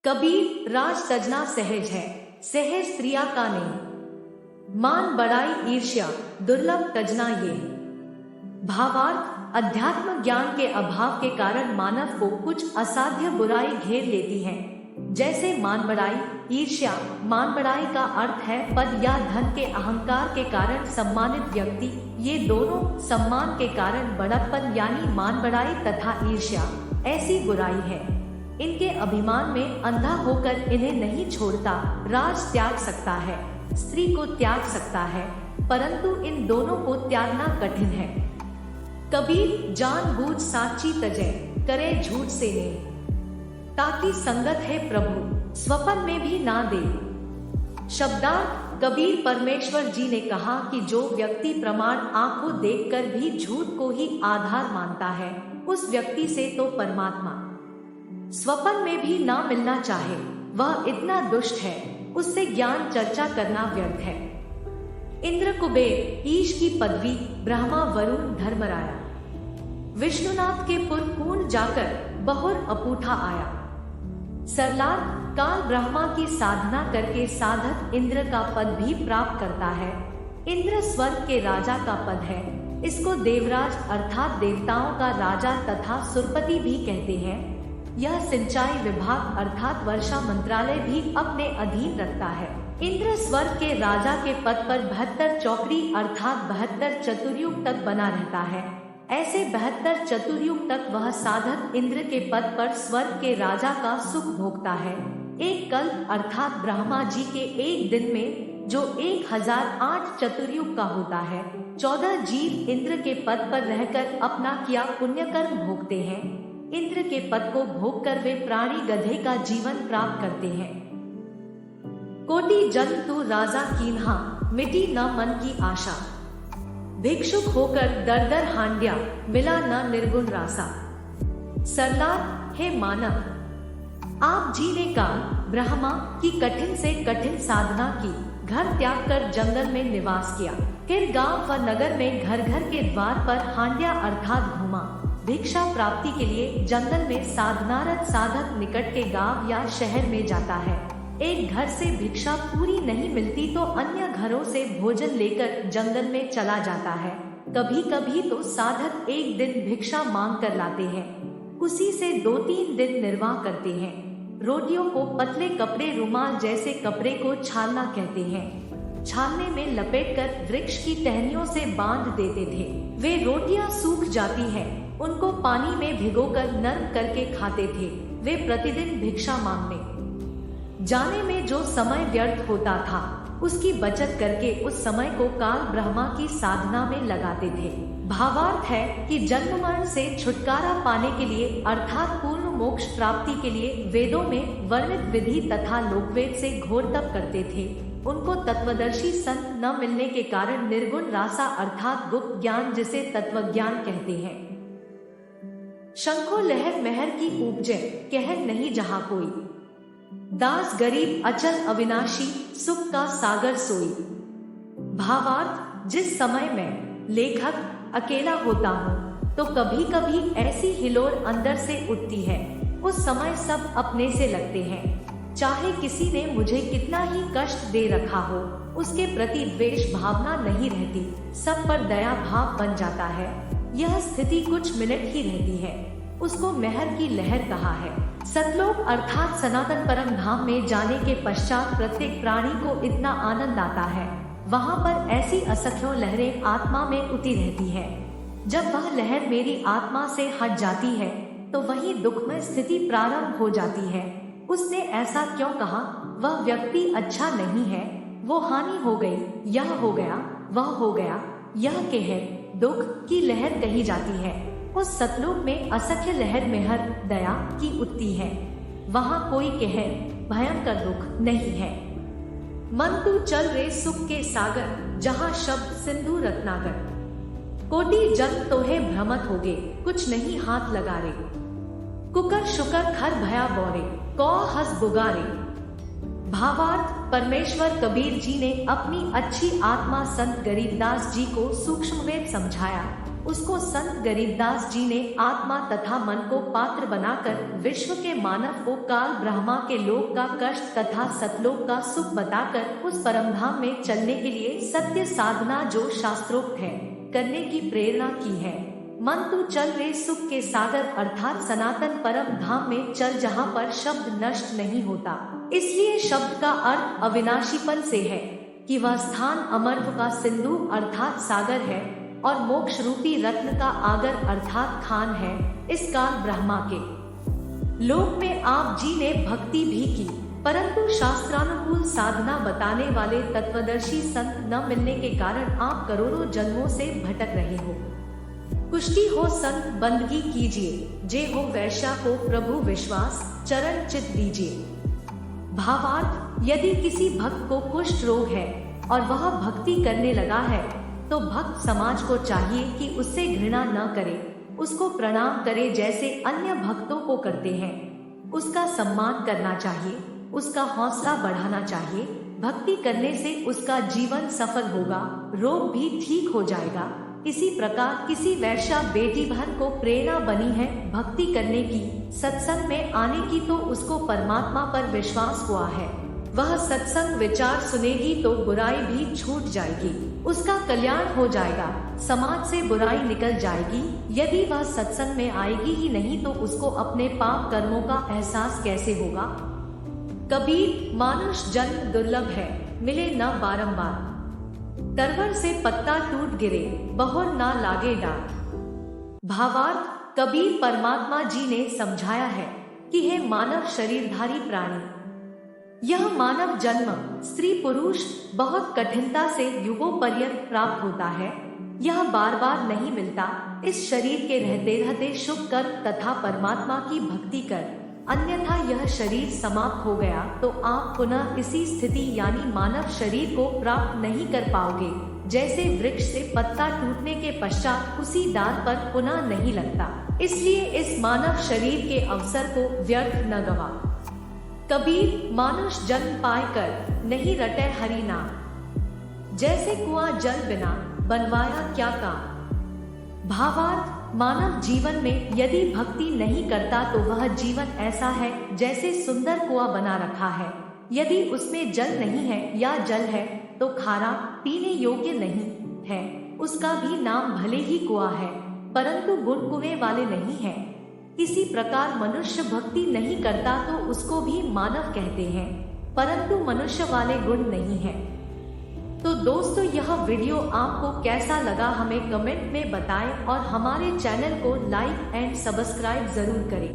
कबीर राज तजना सहज है, सहज स्त्रिया का नहीं। मान बड़ाई ईर्ष्या दुर्लभ तजना ये। भावार्थ, अध्यात्म ज्ञान के अभाव के कारण मानव को कुछ असाध्य बुराई घेर लेती है, जैसे मान बड़ाई, ईर्ष्या। मान बड़ाई का अर्थ है पद या धन के अहंकार के कारण सम्मानित व्यक्ति। ये दोनों सम्मान के कारण बड़प्पन यानी मान बड़ाई तथा ईर्ष्या ऐसी बुराई है। इनके अभिमान में अंधा होकर इन्हें नहीं छोड़ता। राज त्याग सकता है, स्त्री को त्याग सकता है, परंतु इन दोनों को त्यागना कठिन है। कबीर जानबूझ साची तजय, करे झूठ से ने, ताकि संगत है प्रभु स्वपन में भी ना दे। शब्दार्थ, कबीर परमेश्वर जी ने कहा कि जो व्यक्ति प्रमाण आंखों देखकर भी झूठ को ही आधार मानता है, उस व्यक्ति से तो परमात्मा स्वपन में भी ना मिलना चाहे, वह इतना दुष्ट है, उससे ज्ञान चर्चा करना व्यर्थ है। इंद्र कुबेर ईश की पदवी, ब्रह्मा वरुण धर्मराया, विष्णुनाथ के पुर पूर्ण जाकर बहुर अपूठा आया। सरलार्थ, काल ब्रह्मा की साधना करके साधक इंद्र का पद भी प्राप्त करता है। इंद्र स्वर्ग के राजा का पद है। इसको देवराज अर्थात देवताओं का राजा तथा सुरपति भी कहते हैं। यह सिंचाई विभाग अर्थात वर्षा मंत्रालय भी अपने अधीन रखता है। इंद्र स्वर्ग के राजा के पद पर 72 चौकड़ी अर्थात 72 चतुर्युग तक बना रहता है। ऐसे 72 चतुर्युग तक वह साधक इंद्र के पद पर स्वर्ग के राजा का सुख भोगता है। एक कल्प अर्थात ब्रह्मा जी के एक दिन में जो 1008 चतुर्युग का होता है, 14 जीव इंद्र के पद पर रहकर अपना किया पुण्य कर्म भोगते हैं। इंद्र के पद को भोगकर वे प्राणी गधे का जीवन प्राप्त करते हैं। कोटि जन्म तू राजा कीन्हा, मिटी न मन की आशा, भिक्षुक होकर दर दर हांड्या, मिला न निर्गुण रासा। सरलार, हे मानव, आप जी ने काल ब्रह्मा की कठिन से कठिन साधना की, घर त्याग कर जंगल में निवास किया, फिर गांव व नगर में घर घर के द्वार पर हांड्या अर्थात घूमा। भिक्षा प्राप्ति के लिए जंगल में साधनारत साधक निकट के गांव या शहर में जाता है। एक घर से भिक्षा पूरी नहीं मिलती तो अन्य घरों से भोजन लेकर जंगल में चला जाता है। कभी कभी तो साधक एक दिन भिक्षा मांग कर लाते हैं, उसी से 2-3 दिन निर्वाह करते हैं। रोटियों को पतले कपड़े रुमाल जैसे कपड़े को छालना कहते हैं। छालने में लपेटकर वृक्ष की टहनियों से बांध देते थे। वे रोटियां सूख जाती हैं, उनको पानी में भिगोकर नरम करके खाते थे। वे प्रतिदिन भिक्षा मांगने जाने में जो समय व्यर्थ होता था, उसकी बचत करके उस समय को काल ब्रह्मा की साधना में लगाते थे। भावार्थ है कि जन्म मरण से छुटकारा पाने के लिए अर्थात पूर्ण मोक्ष प्राप्ति के लिए वेदों में वर्णित विधि तथा लोकवेद से घोर तप करते थे। उनको तत्वदर्शी संत न मिलने के कारण निर्गुण रासा अर्थात गुप्त ज्ञान जिसे तत्वज्ञान कहते हैं। शंखो लहर महर की उपजे, कहर नहीं जहाँ कोई, दास गरीब अचल अविनाशी, सुख का सागर सोई। भावार्थ, जिस समय मैं लेखक अकेला होता हूँ तो कभी कभी ऐसी हिलोर अंदर से उठती है, उस समय सब अपने से लगते हैं। चाहे किसी ने मुझे कितना ही कष्ट दे रखा हो, उसके प्रति द्वेष भावना नहीं रहती, सब पर दया भाव बन जाता है। यह स्थिति कुछ मिनट ही रहती है, उसको महर की लहर कहा है। सतलोक अर्थात सनातन परम धाम में जाने के पश्चात प्रत्येक प्राणी को इतना आनंद आता है, वहाँ पर ऐसी असंख्यों लहरें आत्मा में उठी रहती है। जब वह लहर मेरी आत्मा से हट जाती है तो वही दुखमय स्थिति प्रारंभ हो जाती है। उसने ऐसा क्यों कहा, वह व्यक्ति अच्छा नहीं है, वो हानि हो गई, यह हो गया, वह हो गया, यह कहर दुख की लहर कही जाती है। उस सतलोक में असंख्य लहर मेहर दया की उठती है, वहाँ कोई कहर भयंकर दुख नहीं है। मन तू चल रे सुख के सागर, जहाँ शब्द सिंधु रत्नागर, कोटि जन्म तोहे भ्रमत होगे, कुछ नहीं हाथ लगा रे, कुकर शुकर खर भया बोरे, कौ हस बुगारे। भावार्थ, परमेश्वर कबीर जी ने अपनी अच्छी आत्मा संत गरीबदास जी को सूक्ष्म वेद समझाया। उसको संत गरीबदास जी ने आत्मा तथा मन को पात्र बनाकर विश्व के मानव को काल ब्रह्मा के लोक का कष्ट तथा सतलोक का सुख बताकर उस परमधाम में चलने के लिए सत्य साधना जो शास्त्रोक्त है करने की प्रेरणा की है। मन तू चल रे सुख के सागर अर्थात सनातन परम धाम में चल जहाँ पर शब्द नष्ट नहीं होता। इसलिए शब्द का अर्थ अविनाशीपन से है कि वह स्थान अमरत्व का सिंधु अर्थात सागर है और मोक्ष रूपी रत्न का आगर अर्थात खान है। इस काल ब्रह्मा के लोक में आप जी ने भक्ति भी की, परंतु शास्त्रानुकूल साधना बताने वाले तत्वदर्शी संत न मिलने के कारण आप करोड़ों जन्मों से भटक रहे हो। कुष्ठी हो संत बंदगी कीजिए, जे हो वैश्या को प्रभु विश्वास चरण चित दीजिए। भावार्थ, यदि किसी भक्त को कुष्ठ रोग है और वह भक्ति करने लगा है तो भक्त समाज को चाहिए कि उससे घृणा न करे, उसको प्रणाम करे जैसे अन्य भक्तों को करते हैं। उसका सम्मान करना चाहिए, उसका हौसला बढ़ाना चाहिए। भक्ति करने से उसका जीवन सफल होगा, रोग भी ठीक हो जाएगा। इसी प्रकार किसी वैश्या बेटी बहन को प्रेरणा बनी है भक्ति करने की, सत्संग में आने की, तो उसको परमात्मा पर विश्वास हुआ है। वह सत्संग विचार सुनेगी तो बुराई भी छूट जाएगी, उसका कल्याण हो जाएगा, समाज से बुराई निकल जाएगी। यदि वह सत्संग में आएगी ही नहीं तो उसको अपने पाप कर्मों का एहसास कैसे होगा। कबीर, मानुष जन्म दुर्लभ है, मिले न बारंबार। तरवर से पत्ता टूट गिरे, बहुर ना लागे डार। भावार्थ, कबीर परमात्मा जी ने समझाया है कि हे मानव शरीरधारी प्राणी, यह मानव जन्म स्त्री पुरुष बहुत कठिनता से युगों पर्यंत प्राप्त होता है। यह बार बार नहीं मिलता। इस शरीर के रहते रहते शुभ कर्म तथा परमात्मा की भक्ति कर, अन्यथा यह शरीर समाप्त हो गया तो आप पुनः इसी स्थिति यानी मानव शरीर को प्राप्त नहीं कर पाओगे। जैसे वृक्ष से पत्ता टूटने के पश्चात उसी डाल पर पुनः नहीं लगता, इसलिए इस मानव शरीर के अवसर को व्यर्थ न गवा। कबीर, मानुष जन्म पाए कर नहीं रटे हरि नाम, जैसे कुआं जल बिना बनवाया क्या काम। भावार्थ, मानव जीवन में यदि भक्ति नहीं करता तो वह जीवन ऐसा है जैसे सुंदर कुआं बना रखा है। यदि उसमें जल नहीं है या जल है तो खारा, पीने योग्य नहीं है। उसका भी नाम भले ही कुआं है परंतु गुण कुएं वाले नहीं है। इसी प्रकार मनुष्य भक्ति नहीं करता तो उसको भी मानव कहते हैं परंतु मनुष्य वाले गुण नहीं है। तो दोस्तों, यह वीडियो आपको कैसा लगा हमें कमेंट में बताएं और हमारे चैनल को लाइक एंड सब्सक्राइब जरूर करें।